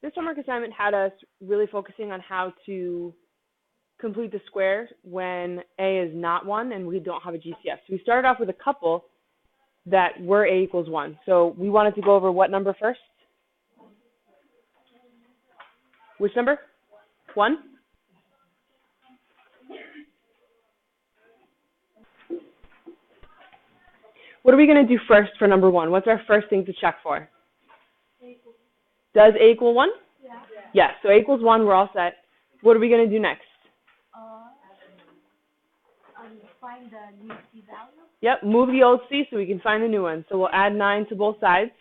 This homework assignment had us really focusing on how to complete the square when A is not 1 and we don't have a GCF. So we started off with a couple that were A equals 1. So we wanted to go over what number first? Which number? 1? What are we going to do first for number 1? What's our first thing to check for? Does A equal 1? Yeah. Yes, so A equals 1, we're all set. What are we going to do next? Find the new C value. Yep, move the old C so we can find the new one. So we'll add 9 to both sides.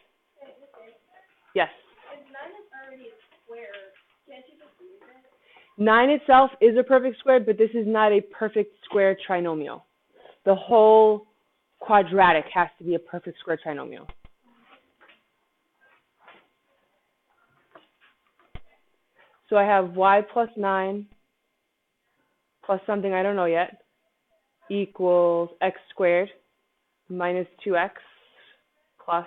Yes? If 9 is already a square, can't you just use it? 9 itself is a perfect square, but this is not a perfect square trinomial. The whole quadratic has to be a perfect square trinomial. So I have y plus 9 plus something I don't know yet equals x squared minus 2x plus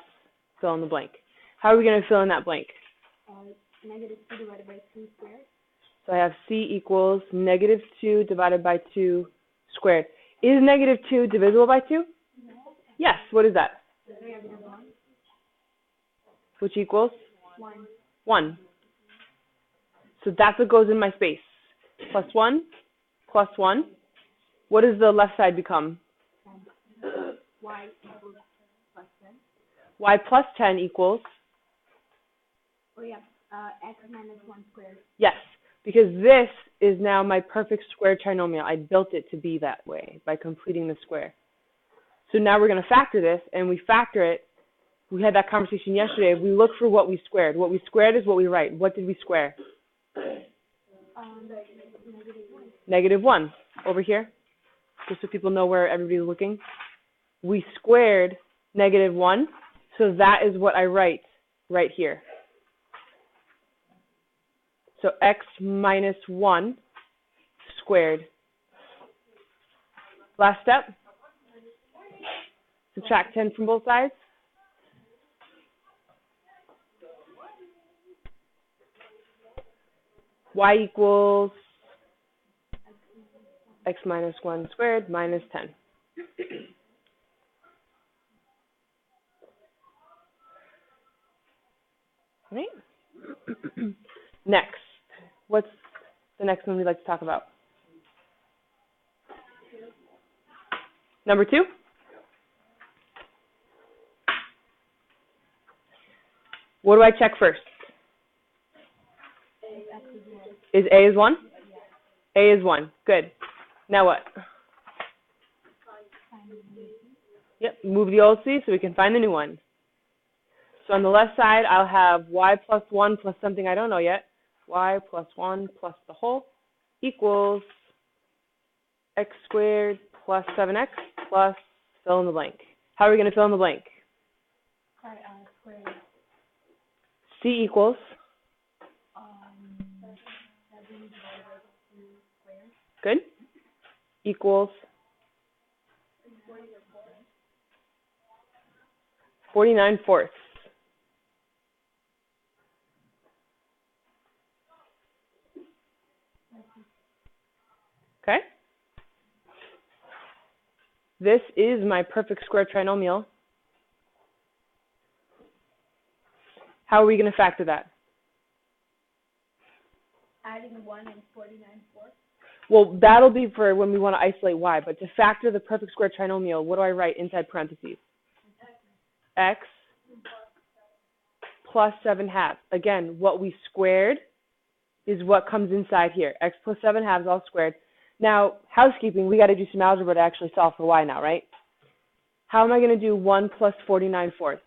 fill in the blank. How are we going to fill in that blank? Negative 2 divided by 2 squared. So I have c equals negative 2 divided by 2 squared. Is negative 2 divisible by 2? No. Yes. What is that? Negative 1. Which equals? 1. 1. So that's what goes in my space. Plus 1, plus 1. What does the left side become? 10. Y equals plus 10. Y plus 10 equals? Oh yeah, x minus 1 squared. Yes, because this is now my perfect square trinomial. I built it to be that way by completing the square. So now we're going to factor this, and we factor it. We had that conversation yesterday. We look for what we squared. What we squared is what we write. What did we square? Negative 1. Over here, just so people know where everybody's looking. We squared negative 1, so that is what I write right here. So x minus 1 squared. Last step. Subtract 10 from both sides. Y equals x minus 1 squared minus 10. Right? Next. What's the next one we'd like to talk about? Number 2? What do I check first? Is A is 1? A is 1. Good. Now what? Yep, move the old C so we can find the new one. So on the left side, I'll have y plus 1 plus something I don't know yet. Y plus 1 plus the whole equals x squared plus 7x plus fill in the blank. How are we going to fill in the blank? Squared. C equals? 7 divided by 2 squared. Good. Equals? 49/4. Okay? This is my perfect square trinomial. How are we going to factor that? Adding 1 and 49/4. Well, that'll be for when we want to isolate y, but to factor the perfect square trinomial, what do I write inside parentheses? X plus 7/2. Again, what we squared is what comes inside here. X plus 7/2 all squared. Now, housekeeping, we got to do some algebra to actually solve for y now, right? How am I going to do 1 plus 49/4?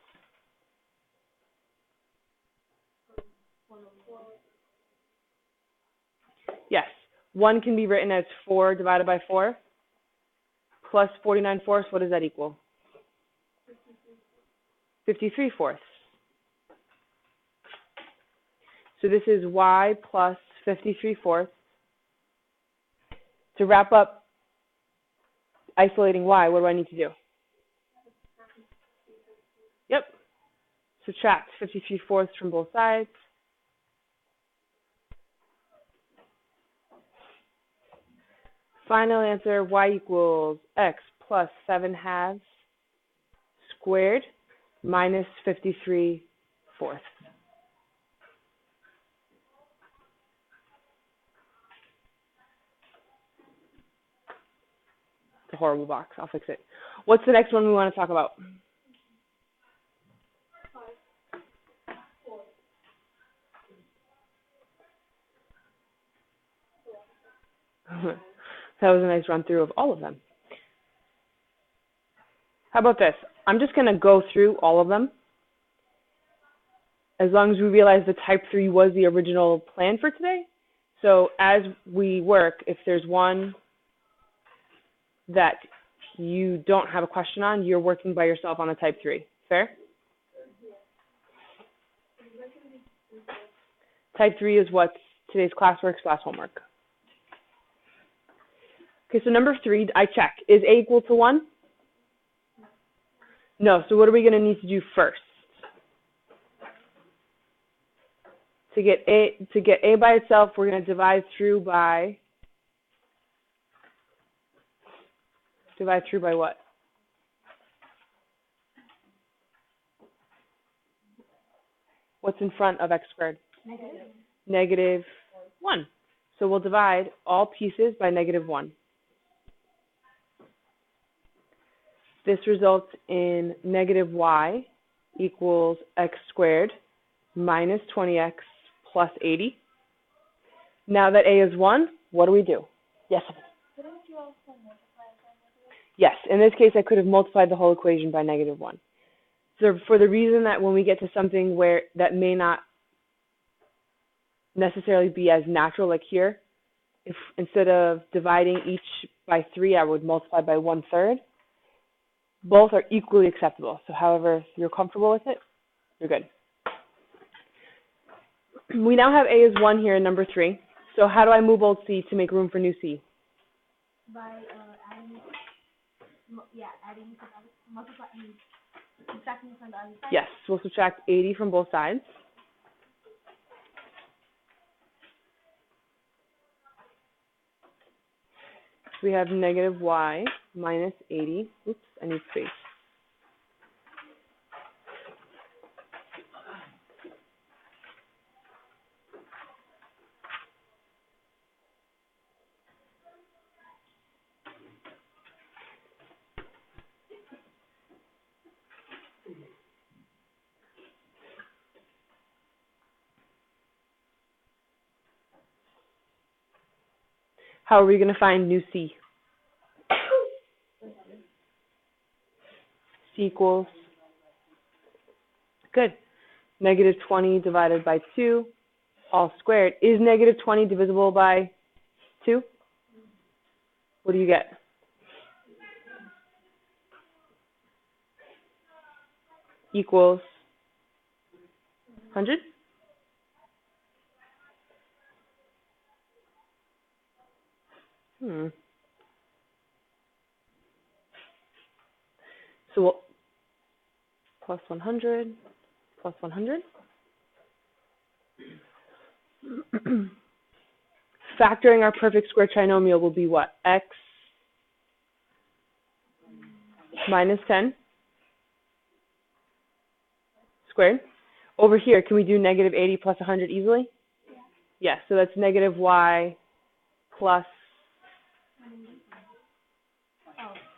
Yes, 1 can be written as 4 divided by 4 plus 49/4. What does that equal? 53/4. So this is y plus 53/4. To wrap up isolating y, what do I need to do? Yep. Subtract 53/4 from both sides. Final answer, y equals x plus 7/2 squared minus 53/4. It's a horrible box. I'll fix it. What's the next one we want to talk about? 5, 4, That was a nice run through of all of them. How about this? I'm just going to go through all of them. As long as we realize the type 3 was the original plan for today. So as we work, if there's one that you don't have a question on, you're working by yourself on a type 3. Fair? Type 3 is what's today's classwork/homework. Okay, so number 3, I check. Is A equal to 1? No, so what are we going to need to do first? To get A by itself, we're going to divide through by what? What's in front of x squared? Negative 1. So we'll divide all pieces by negative 1. This results in negative y equals x squared minus 20x plus 80. Now that A is 1, what do we do? Yes? Couldn't you also multiply it by negative? Yes, in this case, I could have multiplied the whole equation by negative 1. So for the reason that when we get to something where that may not necessarily be as natural, like here, if instead of dividing each by 3, I would multiply by 1/3, both are equally acceptable. So however you're comfortable with it, you're good. We now have A as 1 here in number 3. So how do I move old C to make room for new C? By adding, multiplying, subtracting from the other side? Yes, we'll subtract 80 from both sides. We have negative y minus 80. Oops, I need space. How are we going to find new C? C equals, good, negative 20 divided by 2, all squared. Is negative 20 divisible by 2? What do you get? Equals 100? So we'll plus 100, plus 100. Factoring our perfect square trinomial will be what? X minus 10 squared. Over here, can we do negative 80 plus 100 easily? Yeah, so that's negative y plus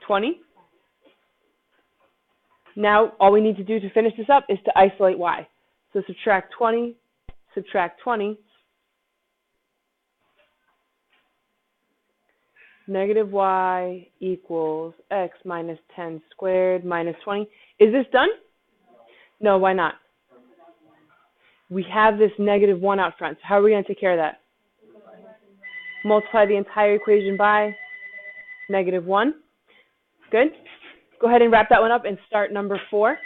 20. Now, all we need to do to finish this up is to isolate y. So subtract 20, subtract 20. Negative y equals x minus 10 squared minus 20. Is this done? No, why not? We have this negative 1 out front. So how are we going to take care of that? Multiply the entire equation by negative 1. Good. Go ahead and wrap that one up and start number 4.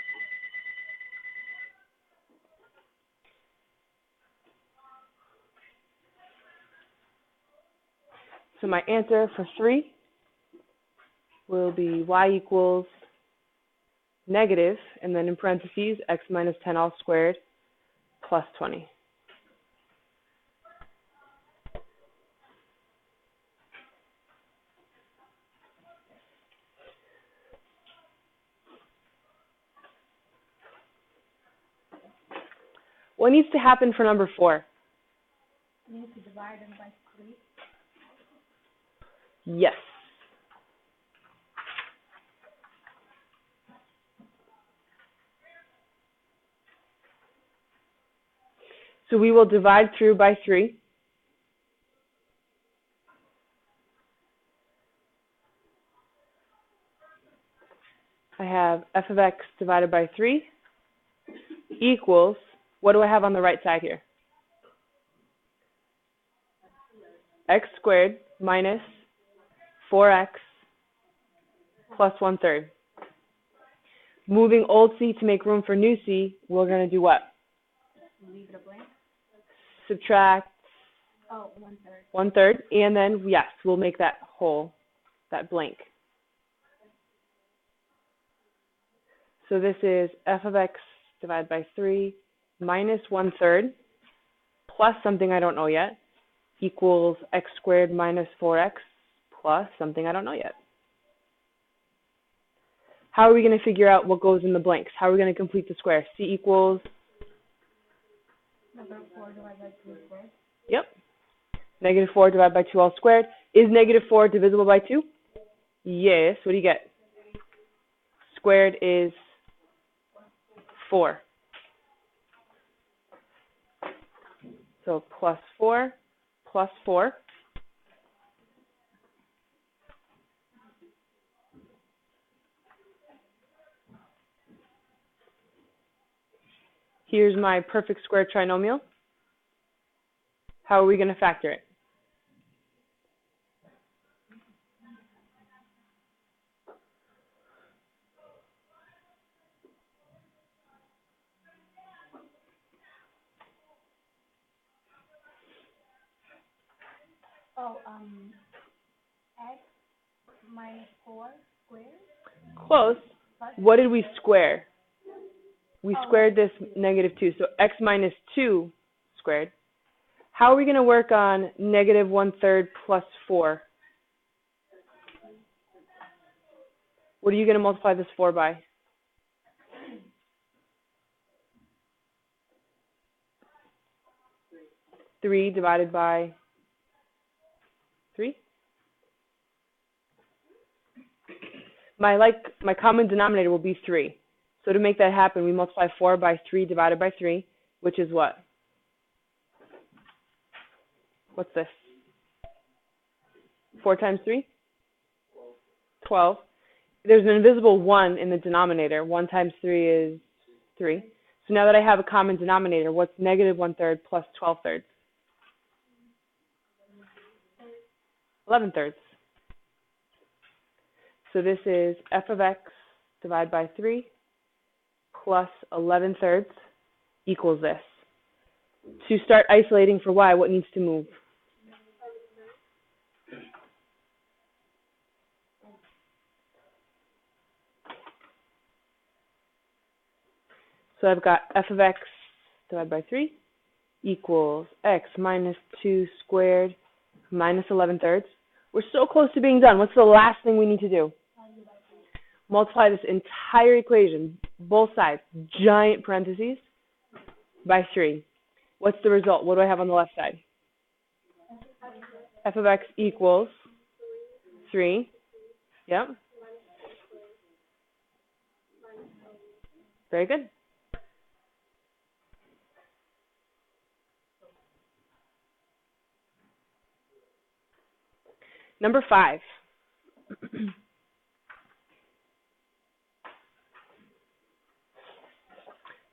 So my answer for 3 will be y equals negative, and then in parentheses, x minus 10 all squared plus 20. What needs to happen for number 4? You need to divide them by 3. Yes. So we will divide through by 3. I have f of x divided by 3 equals, what do I have on the right side here? X squared minus 4x plus 1/3. Moving old c to make room for new c, we're going to do what? Leave it a blank. Subtract Oh, 1/3. 1/3, and then, yes, we'll make that whole, that blank. So this is f of x divided by 3 minus 1/3 plus something I don't know yet equals x squared minus 4x plus something I don't know yet. How are we going to figure out what goes in the blanks? How are we going to complete the square? C equals? Number 4 divided by 2 squared. Yep. Negative 4 divided by 2 all squared. Is negative 4 divisible by 2? Yes. What do you get? Squared is 4. So plus 4 plus 4. Here's my perfect square trinomial. How are we going to factor it? Oh, x minus 4 squared. Close. Plus What did we square? We Oh, squared this negative 2, so x minus 2 squared. How are we going to work on negative 1/3 plus 4? What are you going to multiply this 4 by? 3 divided by 3? My common denominator will be 3. So to make that happen, we multiply 4 by 3 divided by 3, which is what? What's this? 4 times 3? 12. There's an invisible 1 in the denominator. 1 times 3 is 3. So now that I have a common denominator, what's negative 1/3 plus 12/3? 11/3. So this is f of x divided by 3 plus 11/3 equals this. To start isolating for y, what needs to move? So I've got f of x divided by 3 equals x minus 2 squared minus 11/3. We're so close to being done. What's the last thing we need to do? Multiply this entire equation, both sides, giant parentheses, by 3. What's the result? What do I have on the left side? F of x equals 3. Yep. Very good. Number 5.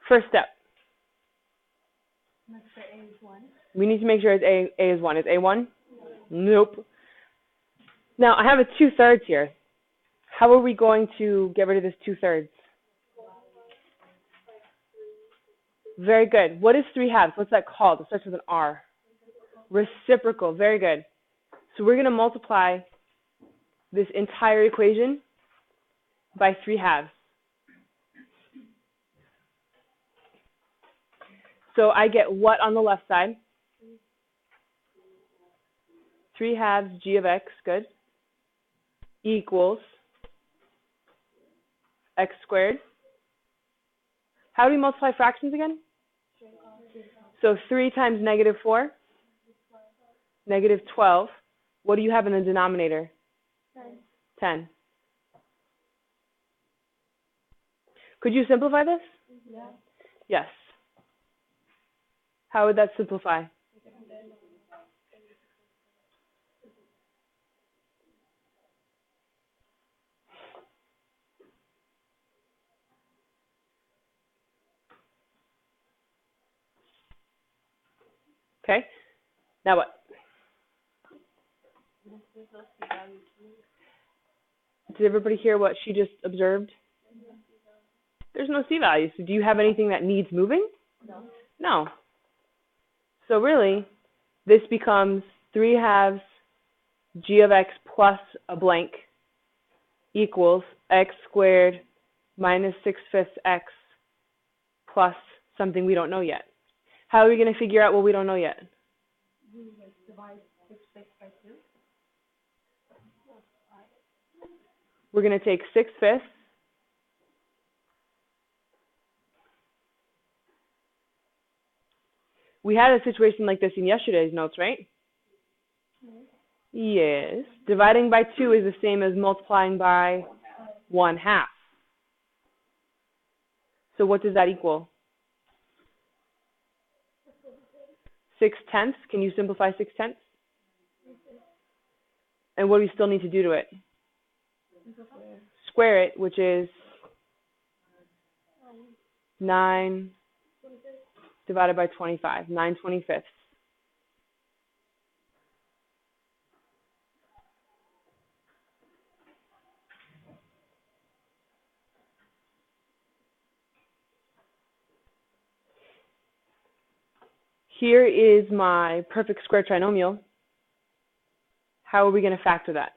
First step. Make sure A is 1. We need to make sure A is 1. Is A 1? Nope. Now, I have a 2/3 here. How are we going to get rid of this 2/3? Very good. What is 3/2? What's that called? It starts with an R. Reciprocal. Very good. So we're going to multiply this entire equation by 3/2. So I get what on the left side? 3/2 g of x, good, equals x squared. How do we multiply fractions again? So 3 times negative 4? Negative 12. What do you have in the denominator? 10. Could you simplify this? Yeah. Yes. How would that simplify? Okay. Now what? Did everybody hear what she just observed? There's no c value. So do you have anything that needs moving? No. No. So really, this becomes 3/2 g of x plus a blank equals x squared minus 6/5 x plus something we don't know yet. How are we going to figure out what we don't know yet? Divide 6/5 by 2. We're going to take 6/5. We had a situation like this in yesterday's notes, right? Yes. Dividing by 2 is the same as multiplying by 1/2. So what does that equal? 6/10. Can you simplify 6/10? And what do we still need to do to it? Square it, which is 9 divided by 25, 9/25. Here is my perfect square trinomial. How are we going to factor that?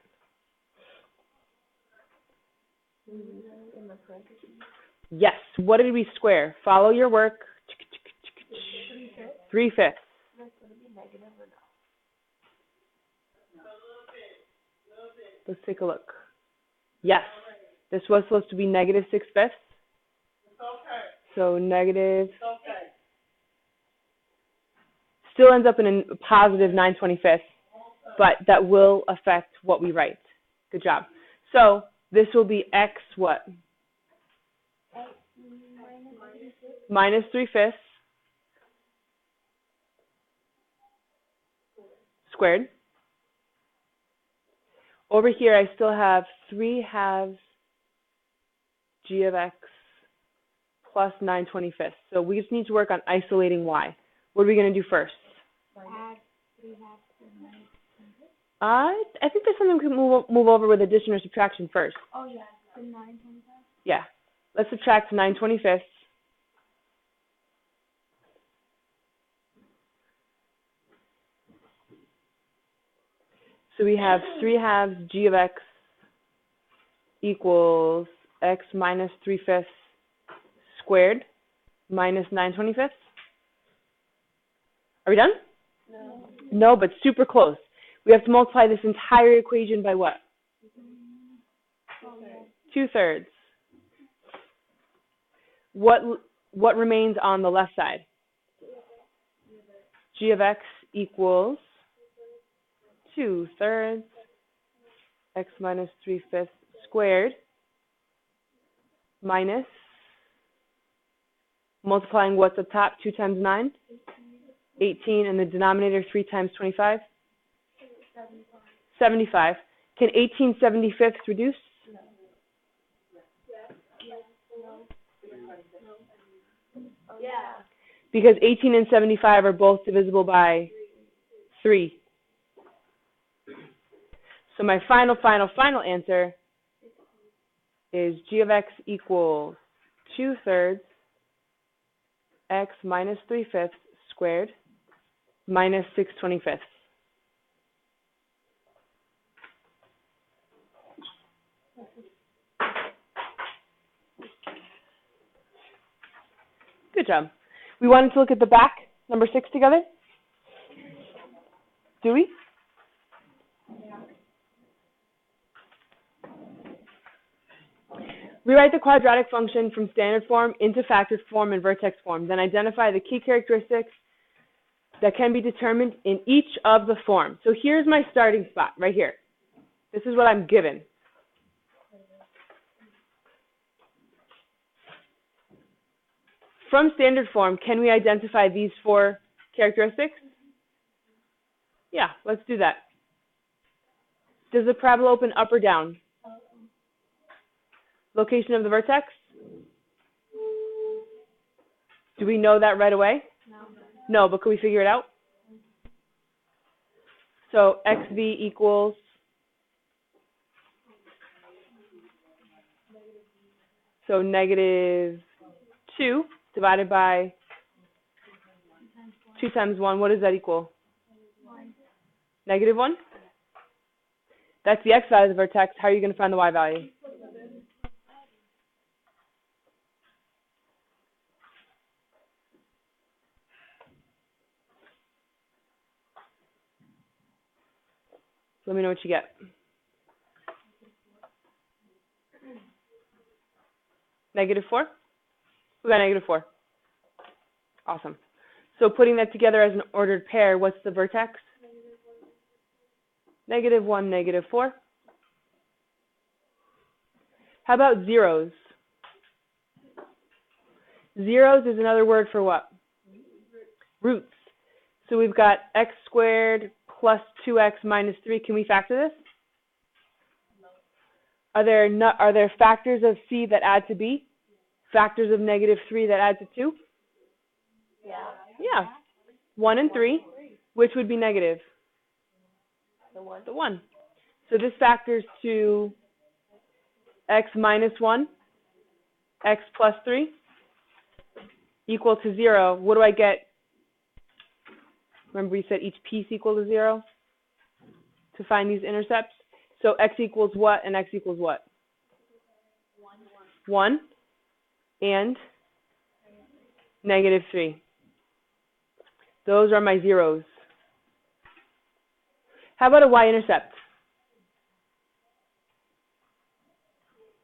Yes. What did we square? Follow your work. 3/5. Let's take a look. Yes. This was supposed to be negative 6/5. So negative. Still ends up in a positive 9/25, but that will affect what we write. Good job. So this will be x what? Minus 3/5 squared. Over here, I still have 3/2 g of x plus 9/25. So we just need to work on isolating y. What are we going to do first? I think there's something we can move over with addition or subtraction first. Oh, yeah. The 9/25. Yeah. Let's subtract 9/25. So we have 3/2 g of x equals x minus 3/5 squared minus 9/25. Are we done? No. No, but super close. We have to multiply this entire equation by what? 2/3. What remains on the left side? G of x equals 2/3 x minus 3/5 squared minus, multiplying what's up top, 2 times 9? 18, and the denominator 3 times 25? 75. Can 18/75 reduce? Yeah. Because 18 and 75 are both divisible by 3. So my final answer is g of x equals 2/3 x minus 3/5 squared minus 6/25. Good job. We wanted to look at the back, number 6 together? Do we? Rewrite the quadratic function from standard form into factored form and vertex form. Then identify the key characteristics that can be determined in each of the forms. So here's my starting spot, right here. This is what I'm given. From standard form, can we identify these 4 characteristics? Yeah, let's do that. Does the parabola open up or down? Location of the vertex? Do we know that right away? No, but can we figure it out? So xv equals negative 2 divided by 2 times 1. What does that equal? Negative 1? That's the x value of the vertex. How are you going to find the y value? Let me know what you get. Negative 4? We got negative 4. Awesome. So putting that together as an ordered pair, what's the vertex? Negative 1, negative 4. How about zeros? Zeros is another word for what? Roots. So we've got x squared plus 2x minus 3. Can we factor this? Are there factors of c that add to b? Factors of negative 3 that add to 2? Yeah. 1 and 3. Which would be negative? The 1. So this factors to x minus 1, x plus 3, equal to 0. What do I get? Remember we said each piece equal to 0 to find these intercepts? So x equals what and x equals what? 1 and negative 3. Those are my zeros. How about a y-intercept?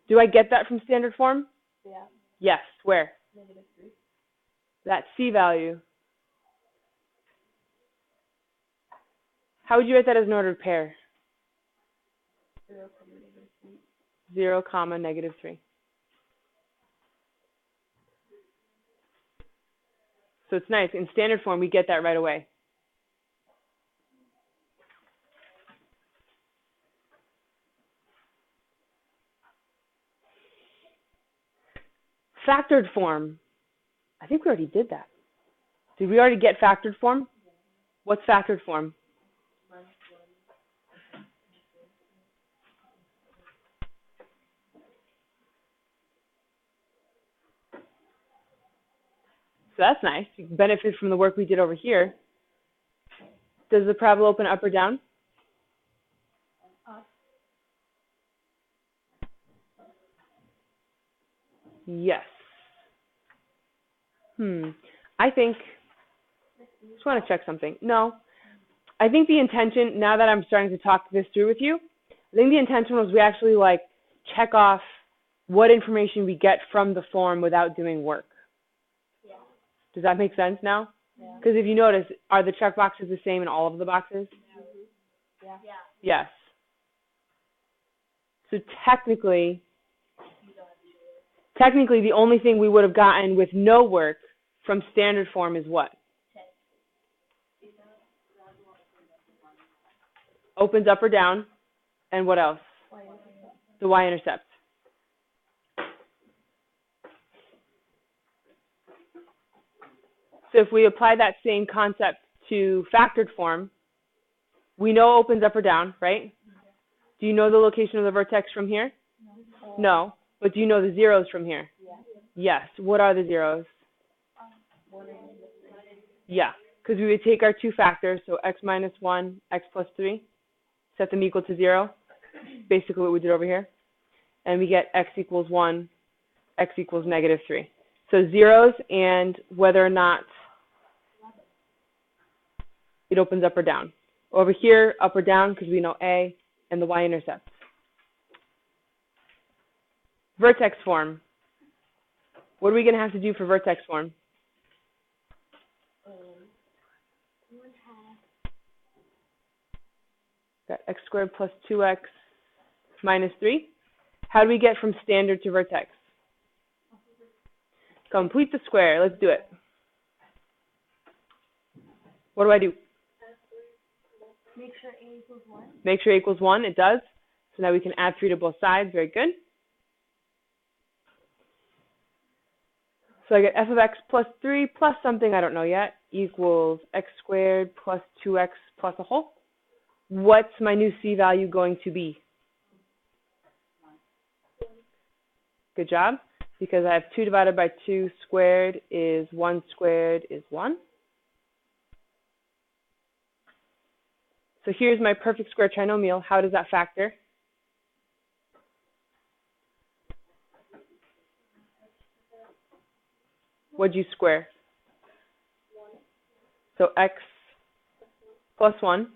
Do I get that from standard form? Yeah. Yes. Where? Negative 3. That c value. How would you write that as an ordered pair? 0, comma, negative 3. So it's nice. In standard form, we get that right away. Factored form. I think we already did that. Did we already get factored form? What's factored form? So that's nice. You can benefit from the work we did over here. Does the parabola open up or down? Up. Yes. I think, just want to check something. No. I think the intention, now that I'm starting to talk this through with you, I think the intention was we actually check off what information we get from the form without doing work. Yeah. Does that make sense now? Yeah. Because if you notice, are the check boxes the same in all of the boxes? Yeah. Yeah. Yes. So technically, the only thing we would have gotten with no work from standard form is what? Opens up or down, and what else? The y-intercept. So if we apply that same concept to factored form, we know it opens up or down, right? Do you know the location of the vertex from here? No. But do you know the zeros from here? Yes. What are the zeros? Yeah, because we would take our two factors, so x minus 1, x plus 3, set them equal to 0, basically what we did over here, and we get x equals 1, x equals negative 3. So zeros and whether or not it opens up or down. Over here, up or down, because we know A and the y-intercept. Vertex form. What are we going to have to do for vertex form? Got x squared plus 2x minus 3. How do we get from standard to vertex? Complete the square. Let's do it. What do I do? Make sure A equals 1. Make sure A equals 1. It does. So now we can add 3 to both sides. Very good. So I get f of x plus 3 plus something I don't know yet equals x squared plus 2x plus a whole. What's my new c value going to be? Good job. Because I have 2 divided by 2 squared is 1 squared is 1. So here's my perfect square trinomial. How does that factor? What'd you square? 1. So x plus 1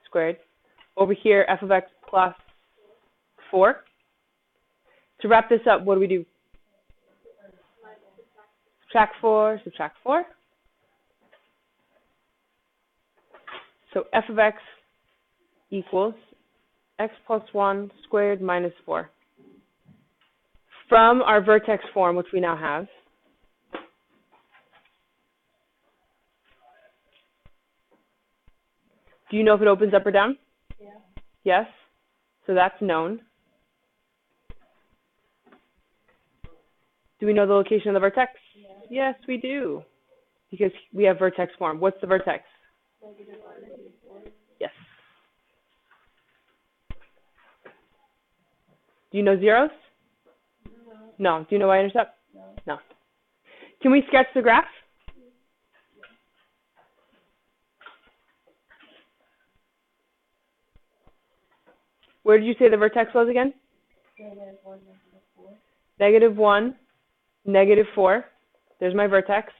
squared. Over here, f of x plus 4. To wrap this up, what do we do? Subtract 4, subtract 4. So f of x equals x plus 1 squared minus 4. From our vertex form, which we now have, do you know if it opens up or down? Yeah. Yes. So that's known. Do we know the location of the vertex? Yeah. Yes, we do. Because we have vertex form. What's the vertex? -1, -4. Yes. Do you know zeros? No. No. Do you know y-intercept? No. No. Can we sketch the graph? Where did you say the vertex was again? -1, -4. -1, -4. There's my vertex.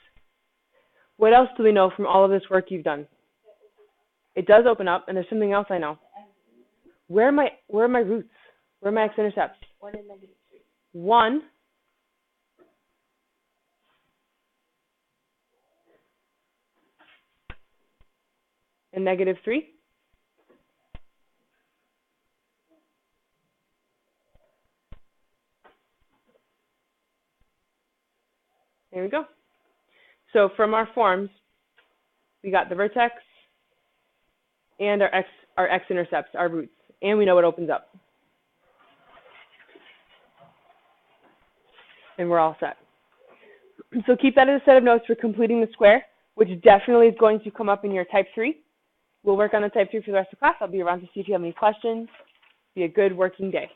What else do we know from all of this work you've done? It does open up, and there's something else I know. Where are my roots? Where are my x-intercepts? 1 and -3. 1 and -3. There we go. So from our forms, we got the vertex and our x-intercepts, our roots, and we know what opens up. And we're all set. So keep that as a set of notes for completing the square, which definitely is going to come up in your type 3. We'll work on the type 3 for the rest of the class. I'll be around to see if you have any questions. Be a good working day.